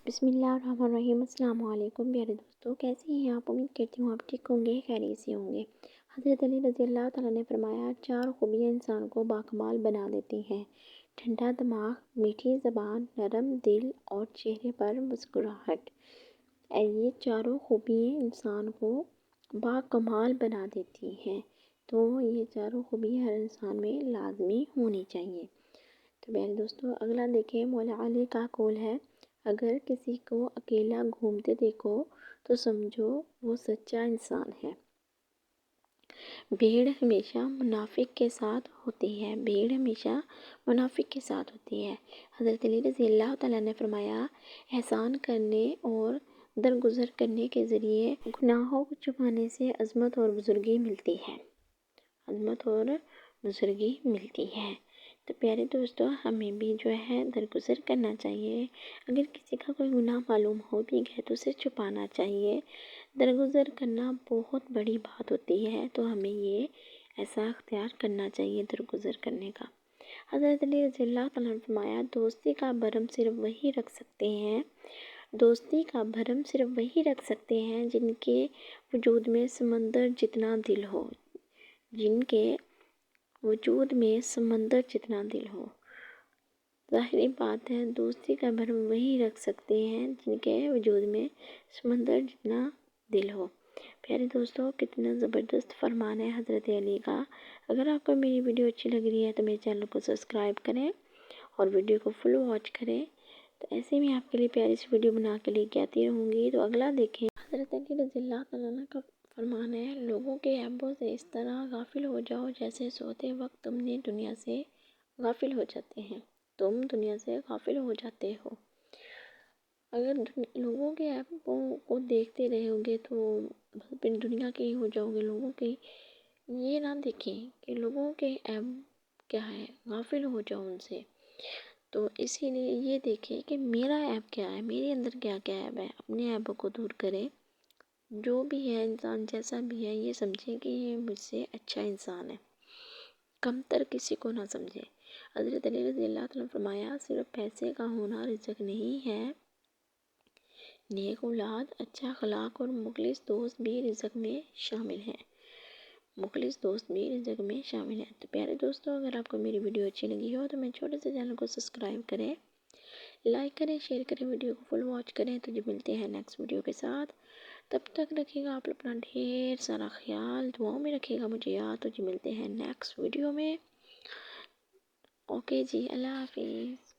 بسم اللہ الرحمن الرحیم۔ السلام علیکم پیارے دوستوں، کیسے ہیں آپ؟ امید کرتی ہوں آپ ٹھیک ہوں گے، خیریت سے ہوں گے۔ حضرت علی رضی اللہ تعالیٰ نے فرمایا، 4 خوبیاں انسان کو باکمال بنا دیتی ہیں: ٹھنڈا دماغ، میٹھی زبان، نرم دل اور چہرے پر مسکراہٹ۔ یہ چاروں خوبیاں انسان کو باکمال بنا دیتی ہیں، تو یہ چاروں خوبیاں ہر انسان میں لازمی ہونی چاہیے۔ تو پیارے دوستوں، اگلا دیکھیں، مولا علی کا قول ہے، اگر کسی کو اکیلا گھومتے دیکھو تو سمجھو وہ سچا انسان ہے۔ بھیڑ ہمیشہ منافق کے ساتھ ہوتی ہے، بھیڑ ہمیشہ منافق کے ساتھ ہوتی ہے۔ حضرت علی رضی اللہ تعالیٰ نے فرمایا، احسان کرنے اور درگزر کرنے کے ذریعے گناہوں کو چھپانے سے عظمت اور بزرگی ملتی ہے، عظمت اور بزرگی ملتی ہے۔ تو پیارے دوستو، ہمیں بھی جو ہے درگزر کرنا چاہیے۔ اگر کسی کا کوئی گناہ معلوم ہو بھی گیا تو اسے چھپانا چاہیے۔ درگزر کرنا بہت بڑی بات ہوتی ہے، تو ہمیں یہ ایسا اختیار کرنا چاہیے درگزر کرنے کا۔ حضرت علی رضی اللہ تعالیٰ نے فرمایا، دوستی کا بھرم صرف وہی رکھ سکتے ہیں، دوستی کا بھرم صرف وہی رکھ سکتے ہیں جن کے وجود میں سمندر جتنا دل ہو، جن کے وجود میں سمندر جتنا دل ہو۔ ظاہری بات ہے، دوستی کا بھرم وہی رکھ سکتے ہیں جن کے وجود میں سمندر جتنا دل ہو۔ پیارے دوستو، کتنا زبردست فرمان ہے حضرت علی کا۔ اگر آپ کو میری ویڈیو اچھی لگ رہی ہے تو میرے چینل کو سبسکرائب کریں اور ویڈیو کو فل واچ کریں، تو ایسے میں آپ کے لیے پیاری سی ویڈیو بنا کے لے کے آتی رہوں گی۔ تو اگلا دیکھیں، حضرت علی رضی اللہ تعالیٰ کا فرمان ہے، لوگوں کے عیبوں سے اس طرح غافل ہو جاؤ جیسے سوتے وقت تم دنیا سے غافل ہو جاتے ہیں، تم دنیا سے غافل ہو جاتے ہو۔ اگر لوگوں کے عیبوں کو دیکھتے رہو گے تو پھر دنیا کے ہی ہو جاؤ گے، لوگوں کے یہ نہ دیکھیں کہ لوگوں کے عیب کیا ہے، غافل ہو جاؤ ان سے۔ تو اسی لیے یہ دیکھیں کہ میرا عیب کیا ہے، میرے اندر کیا کیا عیب ہے، اپنے عیبوں کو دور کریں۔ جو بھی ہے انسان، جیسا بھی ہے، یہ سمجھیں کہ یہ مجھ سے اچھا انسان ہے، کم تر کسی کو نہ سمجھے۔ حضرت علی رضی اللہ تعالیٰ نے فرمایا، صرف پیسے کا ہونا رزق نہیں ہے، نیک اولاد، اچھا اخلاق اور مخلص دوست بھی رزق میں شامل ہیں، مخلص دوست بھی رزق میں شامل ہیں۔ تو پیارے دوستو، اگر آپ کو میری ویڈیو اچھی لگی ہو تو میرے چھوٹے سے چینل کو سبسکرائب کریں، لائک کریں، شیئر کریں، ویڈیو کو فل واچ کریں۔ تو جو ملتے ہیں نیکسٹ ویڈیو کے ساتھ، تب تک رکھیے گا آپ اپنا ڈھیر سارا خیال، دعاؤں میں رکھیے گا مجھے یاد۔ تو جو ملتے ہیں نیکسٹ ویڈیو میں، اوکے جی، اللہ حافظ۔